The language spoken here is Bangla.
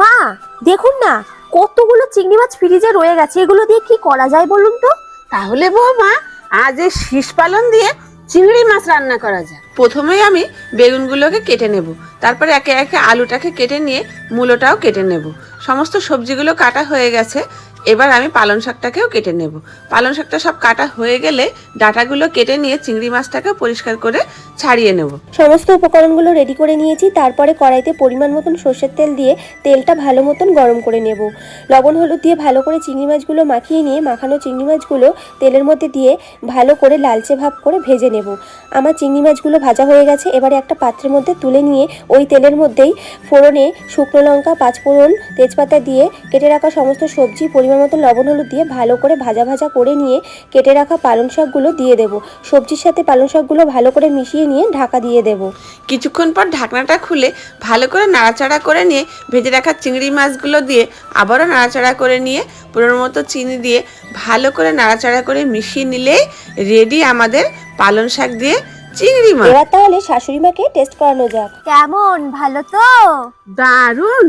মা, দেখুন না কতগুলো চিংড়ি মাছ ফ্রিজে রয়ে গেছে, এগুলো দিয়ে কি করা যায় বলুন তো? তাহলে বৌমা, আজ এই শীষ পালন দিয়ে চিংড়ি মাছ রান্না করা যায়। প্রথমেই আমি বেগুনগুলোকে কেটে নেব, তারপরে একে একে আলুটাকে কেটে নিয়ে মূলোটাও কেটে নেব। সমস্ত সবজিগুলো কাটা হয়ে গেছে, এবার আমি পালং শাকটাকেও কেটে নেব। পালং শাকটা সব কাটা হয়ে গেলে ডাঁটাগুলো কেটে নিয়ে চিংড়ি মাছটাকে পরিষ্কার করে ছাড়িয়ে নেব। সমস্ত উপকরণগুলো রেডি করে নিয়েছি। তারপরে কড়াইতে পরিমাণ মতন সর্ষের তেল দিয়ে তেলটা ভালো মতন গরম করে নেব। লবণ হলুদ দিয়ে ভালো করে চিংড়ি মাছগুলো মাখিয়ে নিয়ে মাখানো চিংড়ি মাছগুলো তেলের মধ্যে দিয়ে ভালো করে লালচে ভাব করে ভেজে নেব। আমার চিংড়ি মাছগুলো ভাজা হয়ে গেছে। এবারে একটা পাত্রের মধ্যে তুলে নিয়ে ওই তেলের মধ্যেই ফোড়নে শুকনো লঙ্কা, পাঁচফোড়ন, তেজপাতা দিয়ে কেটে রাখা সমস্ত সবজি পরিমাণ মতন লবণ হলুদ দিয়ে ভালো করে ভাজা ভাজা করে নিয়ে কেটে রাখা পালং শাকগুলো দিয়ে দেব। সবজির সাথে পালং শাকগুলো ভালো করে মিশিয়ে নিয়ে ঢাকা দিয়ে দেব। কিছুক্ষণ পর ঢাকনাটা খুলে ভালো করে নাড়াচাড়া করে নিয়ে ভেজে রাখা চিংড়ি মাছগুলো দিয়ে আবারও নাড়াচাড়া করে নিয়ে পুরোর মতো চিনি দিয়ে ভালো করে নাড়াচাড়া করে মিশিয়ে নিলেই রেডি আমাদের পালং শাক দিয়ে চিংড়ি মাছ। এবার তাহলে শাশুড়ি মাকে টেস্ট করানো যাক। কেমন, ভালো তো? দারুণ।